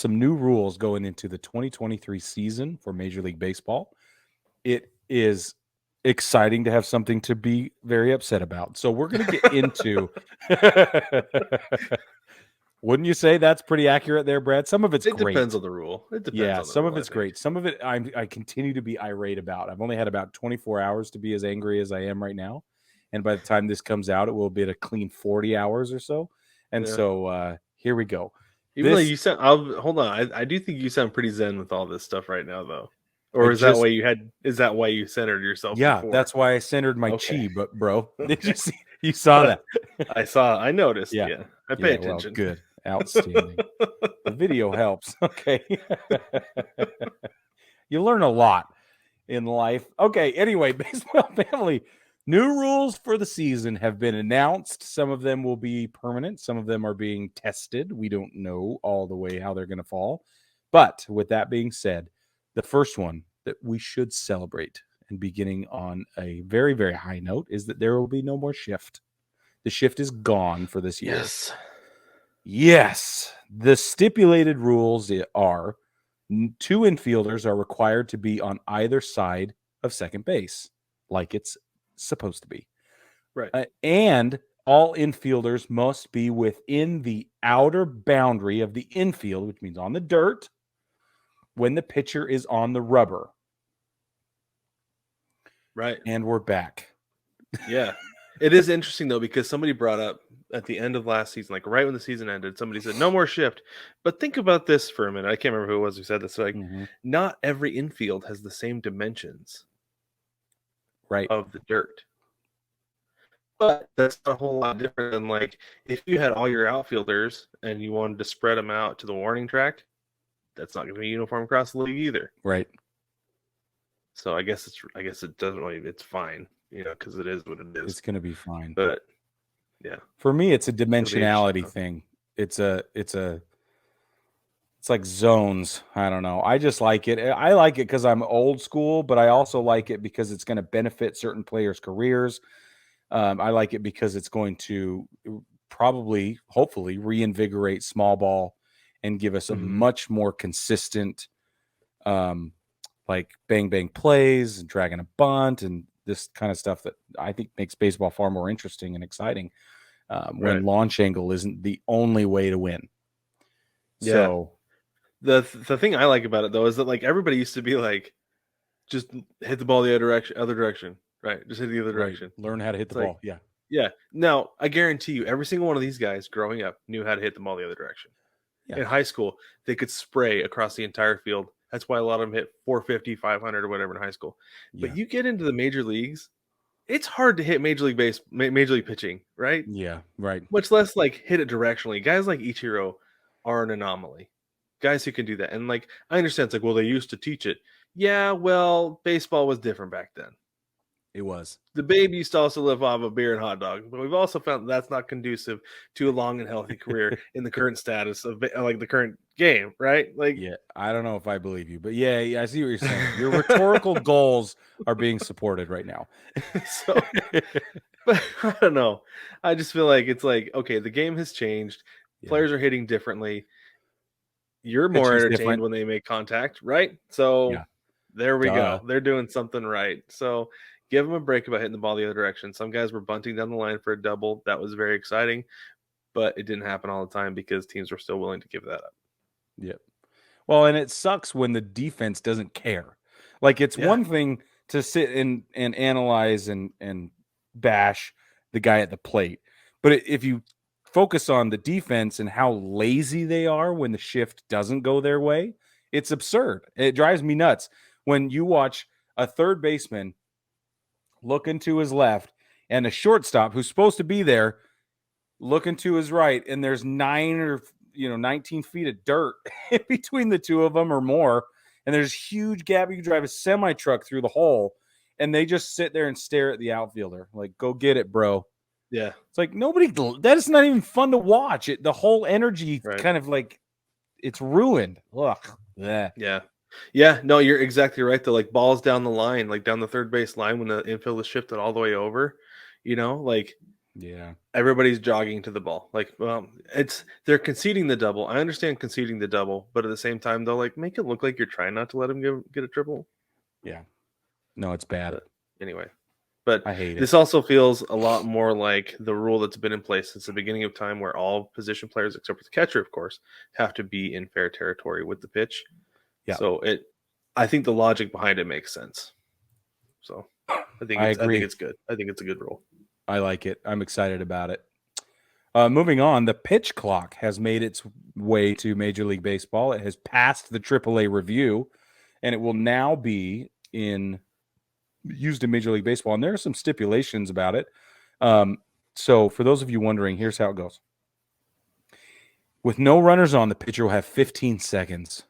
some new rules going into the 2023 season for Major League Baseball. It is exciting to have something to be very upset about. So we're going to get into. Wouldn't you say that's pretty accurate there, Brad? Some of it's It great. depends on the rule. It depends on the Some rule, of it's great. Some of it I continue to be irate about. I've only had about 24 hours to be as angry as I am right now. And by the time this comes out, it will be at a clean 40 hours or so. And so here we go. Even though you sound, hold on, I do think you sound pretty zen with all this stuff right now, though. Or is that why you centered yourself? Yeah, before? that's why I centered my chi, but bro, did you see? You saw that? I noticed. Yeah, I pay attention. Well, good, outstanding. The video helps. Okay, you learn a lot in life. Okay, anyway, baseball family. New rules for the season have been announced. Some of them will be permanent. Some of them are being tested. We don't know all the way how they're going to fall. But with that being said, the first one that we should celebrate and beginning on a very, very high note is that there will be no more shift. The shift is gone for this year. Yes. The stipulated rules are 2 infielders are required to be on either side of second base, like it's supposed to be. Right. And all infielders must be within the outer boundary of the infield, which means on the dirt, when the pitcher is on the rubber. Right. And we're back. Yeah. It is interesting, though, because somebody brought up at the end of last season, like right when the season ended, somebody said, no more shift. But think about this for a minute. I can't remember who it was who said this. Like, not every infield has the same dimensions of the dirt. But that's not a whole lot different than, like, if you had all your outfielders and you wanted to spread them out to the warning track, that's not going to be uniform across the league either. Right. So I guess it doesn't really, it's fine, because it is what it is. It's going to be fine. But yeah, for me, it's a dimensionality thing. It's like zones. I don't know. I just like it. I like it because I'm old school, but I also like it because it's going to benefit certain players' careers. I like it because it's going to probably, hopefully, reinvigorate small ball and give us a much more consistent, like bang bang plays and dragging a bunt and this kind of stuff that I think makes baseball far more interesting and exciting. When launch angle isn't the only way to win. Yeah. So the thing I like about it, though, is that, like, everybody used to be like, just hit the ball the other direction, right? Just hit the other direction. Learn how to hit the ball. Yeah. Yeah. Now, I guarantee you, every single one of these guys growing up knew how to hit the ball the other direction. Yeah. In high school, they could spray across the entire field. That's why a lot of them hit 450, 500 or whatever in high school. Yeah. But you get into the major leagues, it's hard to hit major league pitching, right? Yeah, right. Much less like hit it directionally. Guys like Ichiro are an anomaly. Guys who can do that. And, like, I understand it's like, well, they used to teach it. Yeah, well, baseball was different back then. It was. The baby used to also live off of beer and hot dogs, but we've also found that's not conducive to a long and healthy career in the current status of, like, the current game, right? Like, yeah, I don't know if I believe you, but yeah, I see what you're saying. Your rhetorical goals are being supported right now. So, but I don't know. I just feel like it's like, okay, the game has changed. Yeah. Players are hitting differently. You're more entertained when they make contact, right? So there we go. They're doing something right. So give them a break about hitting the ball the other direction. Some guys were bunting down the line for a double. That was very exciting, but it didn't happen all the time because teams were still willing to give that up. Yep. Well, and it sucks when the defense doesn't care. Like, it's one thing to sit and analyze and bash the guy at the plate, but if you focus on the defense and how lazy they are when the shift doesn't go their way, it's absurd. It drives me nuts when you watch a third baseman looking to his left and a shortstop who's supposed to be there looking to his right, and there's 19 feet of dirt in between the two of them or more, and there's huge gap. You can drive a semi-truck through the hole, and they just sit there and stare at the outfielder like, go get it, bro. Yeah. It's like that is not even fun to watch. The whole energy kind of like, it's ruined. Ugh. Yeah. Yeah. No, you're exactly right. The, like, balls down the line, like down the third base line when the infield is shifted all the way over, like, Yeah. Everybody's jogging to the ball. Like, well, they're conceding the double. I understand conceding the double, but at the same time, they'll like make it look like you're trying not to let him get a triple. Yeah. No, it's bad. But anyway, but I hate it. this also feels a lot more like the rule that's been in place since the beginning of time, where all position players, except for the catcher, of course, have to be in fair territory with the pitch. Yeah. So I think the logic behind it makes sense. So I agree. it's good. I think it's a good rule. I like it. I'm excited about it. Moving on, the pitch clock has made its way to Major League Baseball. It has passed the AAA review, and it will now be used in Major League Baseball. And there are some stipulations about it. So for those of you wondering, here's how it goes. With no runners on, the pitcher will have 15 seconds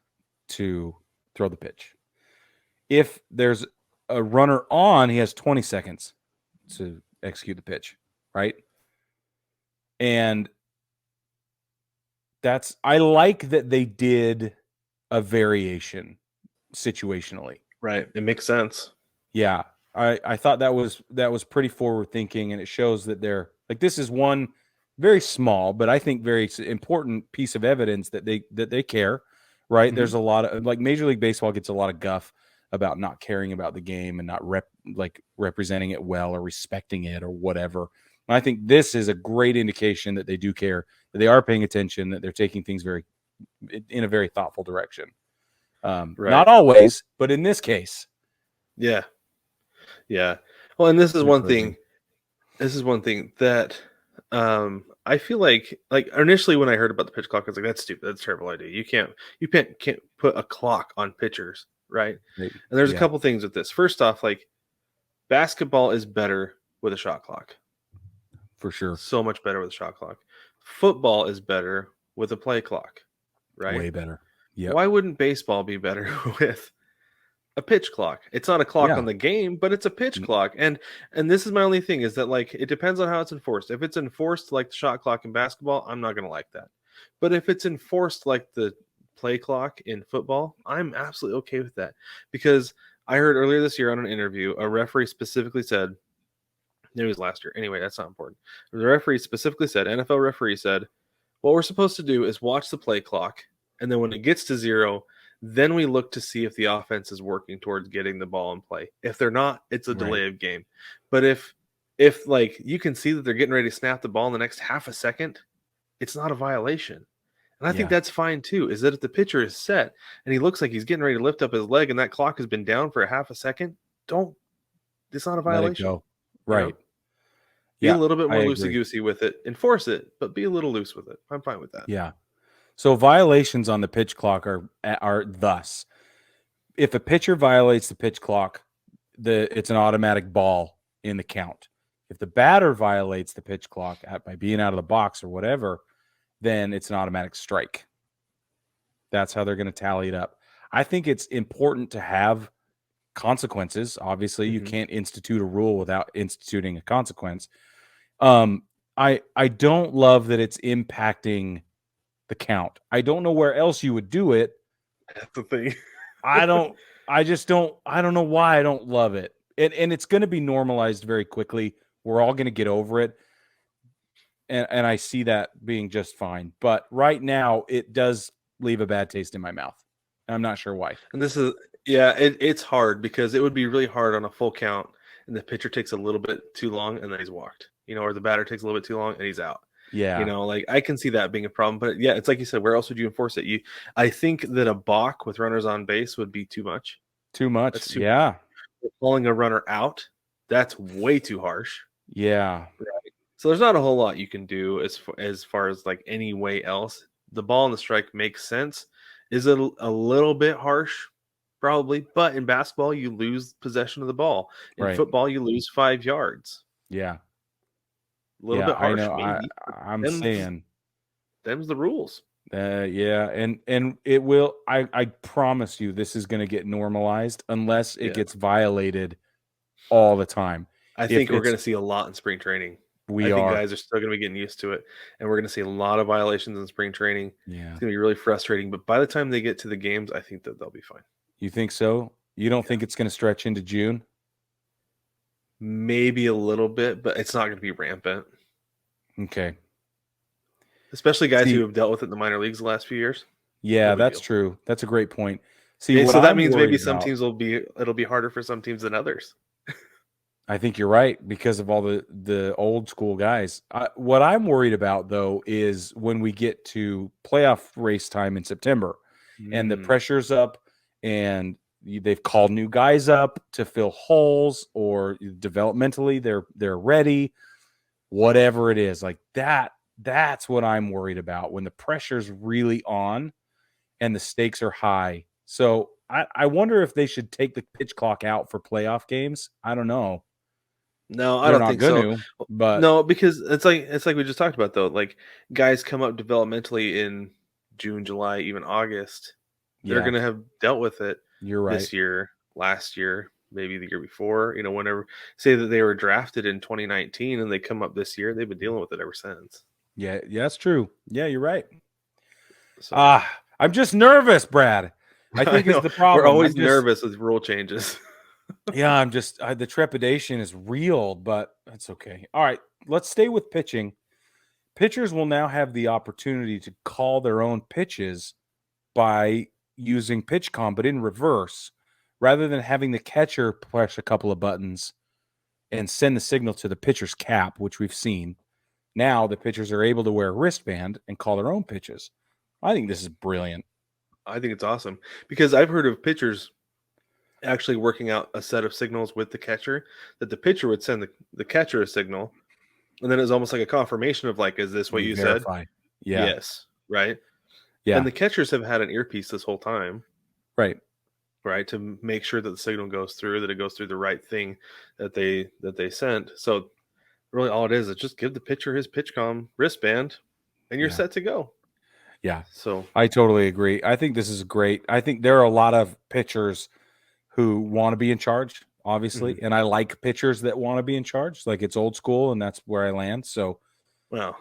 to throw the pitch. If there's a runner on, he has 20 seconds to execute the pitch, right? And I like that they did a variation situationally. Right. It makes sense. Yeah. I thought that was pretty forward thinking, and it shows that they're like, this is one very small, but I think very important piece of evidence that they care, right? Mm-hmm. There's a lot of like Major League Baseball gets a lot of guff about not caring about the game and not representing it well or respecting it or whatever. And I think this is a great indication that they do care, that they are paying attention, that they're taking things in a very thoughtful direction. Right. Not always, but in this case. Yeah. Yeah. Well, and this is one thing. This is one thing that I feel like initially when I heard about the pitch clock, I was like, that's stupid. That's a terrible idea. You can't put a clock on pitchers, right? Maybe. And there's a couple things with this. First off, like basketball is better with a shot clock. For sure. So much better with a shot clock. Football is better with a play clock, right? Way better. Yeah. Why wouldn't baseball be better with a pitch clock? It's not a clock on the game, but it's a pitch clock. And this is my only thing, is that like it depends on how it's enforced. If it's enforced like the shot clock in basketball, I'm not going to like that. But if it's enforced like the play clock in football, I'm absolutely okay with that. Because I heard earlier this year on an interview, a referee specifically said, it was last year. Anyway, that's not important. The referee specifically said, NFL referee said, what we're supposed to do is watch the play clock, and then when it gets to 0, then we look to see if the offense is working towards getting the ball in play. If they're not, it's a delay of game. But if like you can see that they're getting ready to snap the ball in the next half a second, it's not a violation. And I think that's fine too, is that if the pitcher is set and he looks like he's getting ready to lift up his leg and that clock has been down for a half a second, it's not a violation. Let it go. Right. You know? Be a little bit more loosey-goosey with it. Enforce it, but be a little loose with it. I'm fine with that. Yeah. So violations on the pitch clock are thus: if a pitcher violates the pitch clock, it's an automatic ball in the count. If the batter violates the pitch clock by being out of the box or whatever, then it's an automatic strike. That's how they're going to tally it up. I think it's important to have consequences. Obviously, you can't institute a rule without instituting a consequence. I don't love that it's impacting the count. I don't know where else you would do it. That's the thing. I don't know why I don't love it. And it's going to be normalized very quickly. We're all going to get over it. And I see that being just fine. But right now, it does leave a bad taste in my mouth. I'm not sure why. And this is, it's hard because it would be really hard on a full count and the pitcher takes a little bit too long and then he's walked, or the batter takes a little bit too long and he's out. Yeah. Like I can see that being a problem, but yeah, it's like you said, where else would you enforce it? I think that a balk with runners on base would be too much. Too much. Yeah. Pulling a runner out, that's way too harsh. Yeah. Right. So there's not a whole lot you can do as far as like any way else. The ball and the strike makes sense. Is it a little bit harsh? Probably. But in basketball, you lose possession of the ball. In football, you lose 5 yards. Yeah. A little bit harsh. I know. I'm saying them's the rules. Yeah, and it will. I promise you, this is going to get normalized unless it gets violated all the time. I think we're going to see a lot in spring training. I think guys are still going to be getting used to it, and we're going to see a lot of violations in spring training. Yeah, it's going to be really frustrating. But by the time they get to the games, I think that they'll be fine. You think so? You don't think it's going to stretch into June? Maybe a little bit, but it's not going to be rampant. Okay. Especially guys who have dealt with it in the minor leagues the last few years. Yeah, No big that's deal. true. That's a great point. See, what So that I'm means maybe worried some about, teams it'll be harder for some teams than others. I think you're right because of all the old school guys. What I'm worried about though is when we get to playoff race time in September, and the pressure's up, and they've called new guys up to fill holes, or developmentally they're ready. Whatever it is, like that's what I'm worried about when the pressure's really on and the stakes are high. So I wonder if they should take the pitch clock out for playoff games. I don't know. No, I They're don't not think going so. to, but No, because it's like we just talked about though. Like guys come up developmentally in June, July, even August. They're yeah, going to have dealt with it you're right. this year, last year, maybe the year before. You know, whenever say that they were drafted in 2019 and they come up this year, they've been dealing with it ever since. Yeah, that's true. Yeah, you're right. So I'm just nervous, Brad. I I think is know the we're problem. always nervous with rule changes. Yeah, I'm just the trepidation is real, but that's okay. All right, let's stay with pitching. Pitchers will now have the opportunity to call their own pitches by using PitchCom, but in reverse, rather than having the catcher press a couple of buttons and send the signal to the pitcher's cap, which we've seen. Now the pitchers are able to wear a wristband and call their own pitches. I think this is brilliant. I think it's awesome because I've heard of pitchers actually working out a set of signals with the catcher that the pitcher would send the catcher a signal, and then it's almost like a confirmation of like, is this what They you said? verify. Yeah. Yes, right. Yeah. And the catchers have had an earpiece this whole time, Right. right, to make sure that the signal goes through, that it goes through the right thing that they sent. So really, all it is just give the pitcher his PitchCom wristband, and you're set to go. Yeah. So I totally agree. I think this is great. I think there are a lot of pitchers who want to be in charge, obviously, and I like pitchers that want to be in charge. Like it's old school, and that's where I land. So, well,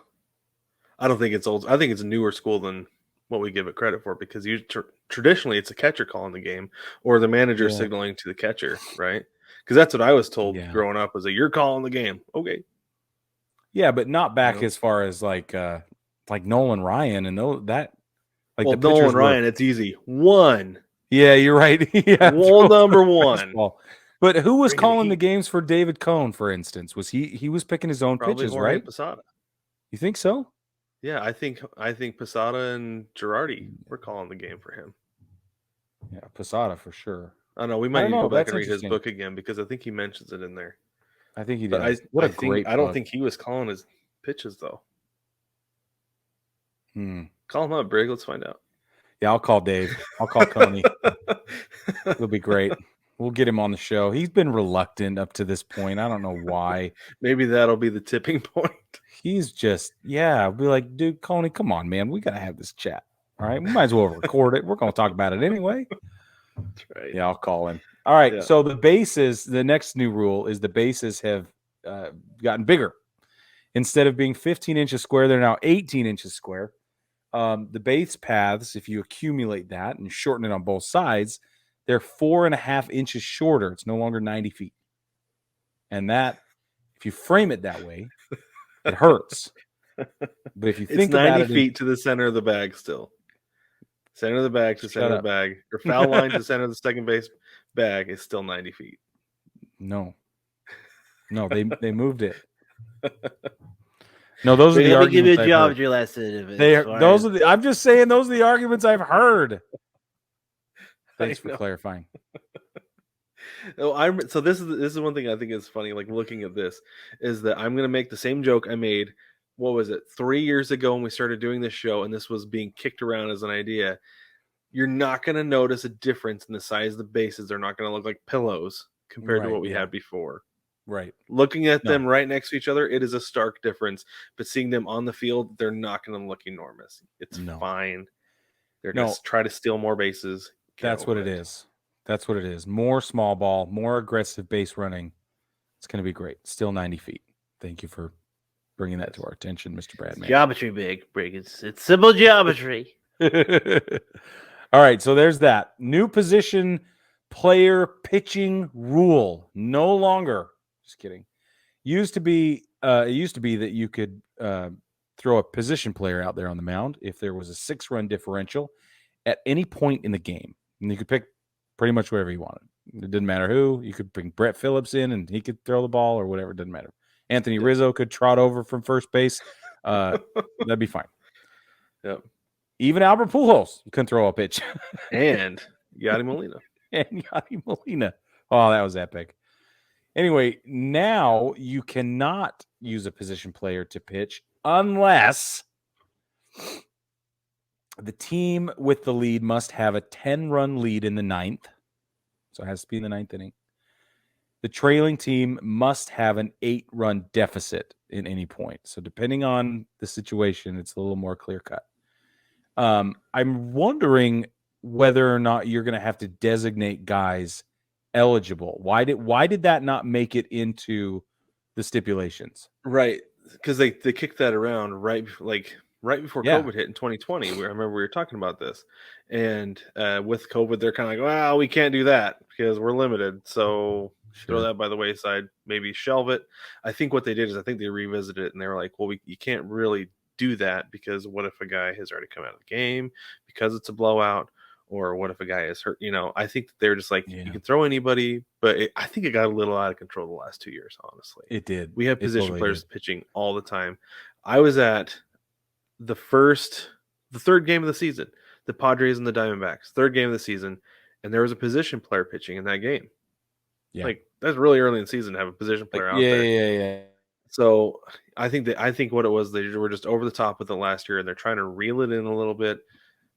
I don't think it's old. I think it's newer school than what we give it credit for because traditionally it's a catcher calling the game or the manager signaling to the catcher, right? Because that's what I was told growing up was that you're calling the game. Okay. Yeah, but not back as far as like Nolan Ryan and that. Like well, Nolan Ryan, it's easy. One. Yeah, you're right. Yeah, rule number one. But who was calling the games for David Cohn, for instance? Was he was picking his own pitches, Jorge right? Posada. You think so? Yeah, I think Posada and Girardi were calling the game for him. Yeah, Posada for sure. I know we might need to go back and read his book again because I think he mentions it in there. I think he does. But what a great book. I don't think he was calling his pitches though. Call him up, Brig. Let's find out. Yeah, I'll call Dave. I'll call Coney. It'll be great. We'll get him on the show. He's been reluctant up to this point. I don't know why. Maybe that'll be the tipping point. He's just, I'll be like, dude, Coney, come on, man. We got to have this chat. All right. We might as well record it. We're going to talk about it anyway. That's right. Yeah, I'll call him. All right. Yeah. So the next new rule is the bases have gotten bigger. Instead of being 15 inches square, they're now 18 inches square. The base paths, if you accumulate that and shorten it on both sides, they're 4.5 inches shorter. It's no longer 90 feet. And that, if you frame it that way, it hurts. But if you think about it, 90 feet to the center of the bag still. Center of the bag to center of the bag. Or foul line to center of the second base bag is still 90 feet. No, they moved it. No, those are the arguments. Give you a geometry lesson. I'm just saying those are the arguments I've heard. Thanks for clarifying. So this is one thing I think is funny. Like looking at this, is that I'm going to make the same joke I made. What was it? 3 years ago when we started doing this show, and this was being kicked around as an idea. You're not going to notice a difference in the size of the bases. They're not going to look like pillows compared to what we had before. Right. Looking at them right next to each other, it is a stark difference. But seeing them on the field, they're not going to look enormous. It's fine. They're going to try to steal more bases. That's what it is. That's what it is. More small ball, more aggressive base running. It's going to be great. Still 90 feet. Thank you for bringing that to our attention, Mr. Bradman. Geometry, Brig. It's simple geometry. All right, so there's that. New position player pitching rule. No longer, just kidding, used to be it used to be that you could throw a position player out there on the mound if there was a 6-run differential at any point in the game. And you could pick pretty much whatever you wanted. It didn't matter who. You could bring Brett Phillips in and he could throw the ball or whatever. It didn't matter. Anthony Rizzo could trot over from first base. That'd be fine. Yep. Even Albert Pujols couldn't throw a pitch. And Yadi Molina. And Yadi Molina. Oh, that was epic. Anyway, now you cannot use a position player to pitch unless the team with the lead must have a 10-run lead in the 9th. So it has to be in the 9th inning. The trailing team must have an 8-run deficit in any point. So depending on the situation, it's a little more clear-cut. I'm wondering whether or not you're going to have to designate guys eligible. Why did that not make it into the stipulations? Right, because they kicked that around right before COVID hit in 2020. I remember we were talking about this, and with COVID, they're kind of like, well, we can't do that because we're limited. So throw that by the wayside, maybe shelve it. I think what they did is I think they revisited it and they were like, well, you can't really do that because what if a guy has already come out of the game because it's a blowout, or what if a guy is hurt? I think that they're just like, you can throw anybody, but I think it got a little out of control the last 2 years, honestly. It did. We have position players pitching all the time. I was at the third game of the season, the Padres and the Diamondbacks, third game of the season, and there was a position player pitching in that game. Yeah. Like, that's really early in the season to have a position player out there. Yeah. So I think what it was, they were just over the top with it last year, and they're trying to reel it in a little bit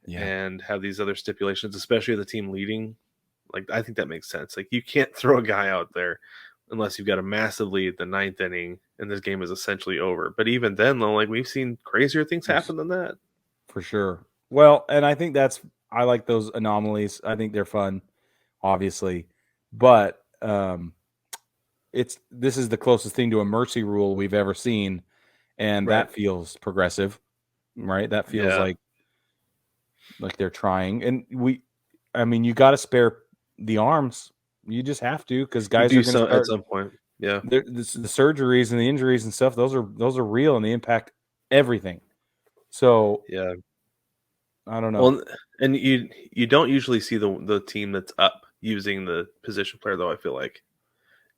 and have these other stipulations, especially the team leading. Like, I think that makes sense. Like, you can't throw a guy out there unless you've got a massive lead at the 9th inning and this game is essentially over. But even then, though, like, we've seen crazier things happen than that. For sure. Well, and I think I like those anomalies. I think they're fun, obviously. But this is the closest thing to a mercy rule we've ever seen, and that feels progressive, right? That feels like they're trying. And you got to spare the arms. You just have to, because guys are going to start at some point. Yeah, the surgeries and the injuries and stuff. Those are real, and they impact everything. So yeah, I don't know. Well, and you don't usually see the team that's up using the position player, though. I feel like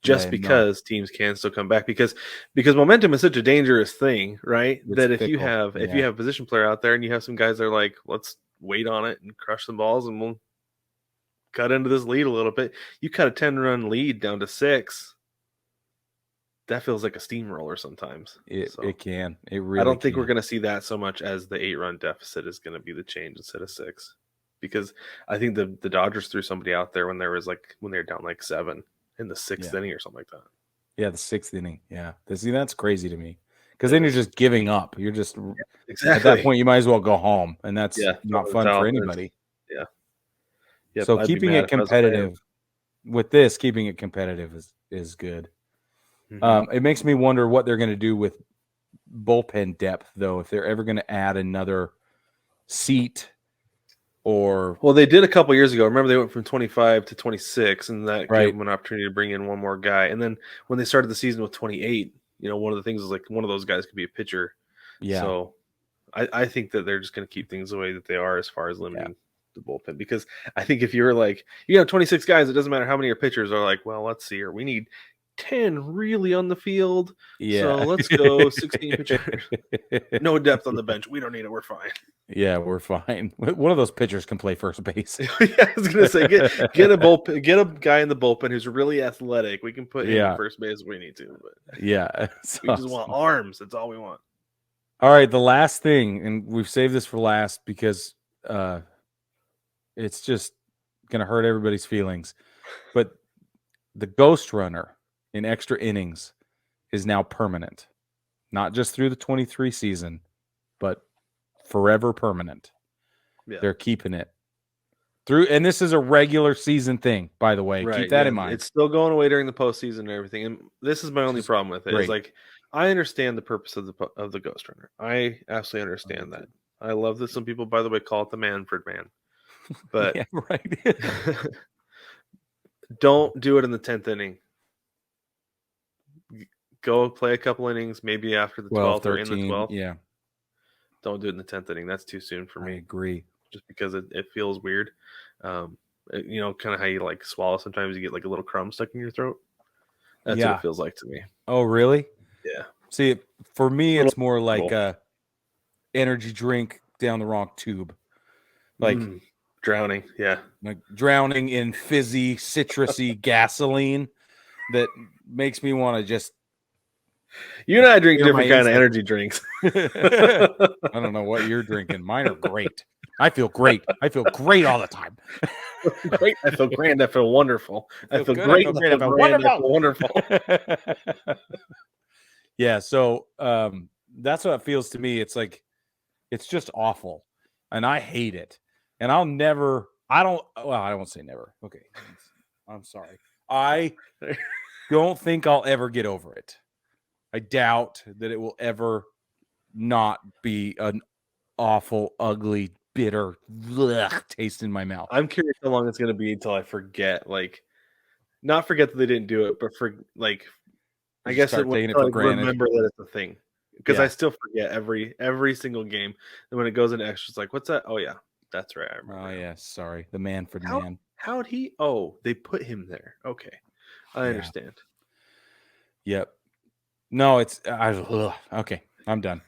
because teams can still come back because momentum is such a dangerous thing, right? It's that if you have a position player out there and you have some guys that are like, let's wait on it and crush some balls and we'll cut into this lead a little bit. You cut a 10-run lead down to 6. That feels like a steamroller sometimes. It can. It really. I don't think we're going to see that so much as the 8-run deficit is going to be the change instead of 6, because I think the Dodgers threw somebody out there when they were down like 7 in the 6th inning or something like that. Yeah, the 6th inning. Yeah, see, that's crazy to me, because then you're just giving up. You're just at that point you might as well go home, and that's not fun for anybody. Yeah. Yep, so keeping it competitive with this, keeping it competitive is good. Mm-hmm. It makes me wonder what they're going to do with bullpen depth, though, if they're ever going to add another seat. Well, they did a couple years ago. Remember, they went from 25 to 26, and that gave them an opportunity to bring in one more guy. And then when they started the season with 28, one of the things was like one of those guys could be a pitcher. Yeah. So I think that they're just going to keep things the way that they are as far as limiting the bullpen, because I think if you're like, you have 26 guys, it doesn't matter how many are pitchers, are like, well, let's see here. We need 10 really on the field. Yeah. So let's go 16 pitchers. No depth on the bench. We don't need it. We're fine. Yeah, we're fine. One of those pitchers can play first base. I was gonna say, get a guy in the bullpen who's really athletic. We can put him in first base if we need to. But we just want arms. That's all we want. All right, the last thing, and we've saved this for last because it's just gonna hurt everybody's feelings. But the ghost runner in extra innings is now permanent, not just through the 23 season, but forever permanent. Yeah. They're keeping it through, and this is a regular season thing, by the way. Right. Keep that in mind. It's still going away during the postseason and everything. And this is my only problem with it. It's like, I understand the purpose of the ghost runner. I absolutely understand that. I love that some people, by the way, call it the Manfred Man. But don't do it in the 10th inning. go play a couple innings, maybe after the 12th or in the 12th. Yeah. Don't do it in the 10th inning. That's too soon for I me. agree. Just because it feels weird. Kind of how you like swallow. Sometimes you get like a little crumb stuck in your throat. That's what it feels like to me. Oh, really? Yeah. See, for me, it's more like a energy drink down the wrong tube. Like drowning. Yeah. Like drowning in fizzy, citrusy gasoline that makes me want to just. You and I drink different kind of energy drinks. I don't know what you're drinking. Mine are great. I feel great. I feel great all the time. Great. I feel grand. I feel wonderful. I feel good, great. I feel great. I feel wonderful. Yeah. So that's what it feels to me. It's like, it's just awful. And I hate it. And I won't say never. Okay. I'm sorry. I don't think I'll ever get over it. I doubt that it will ever not be an awful, ugly, bitter taste in my mouth. I'm curious how long it's going to be until I forget, not forget that they didn't do it, but I guess start taking it for granted. Remember that it's a thing, because I still forget every single game. And when it goes into extras, like, what's that? Oh yeah, that's right. I remember. Oh yeah, sorry, the man for the man. How'd he? Oh, they put him there. Okay, I understand. Yep. No, it's okay. I'm done.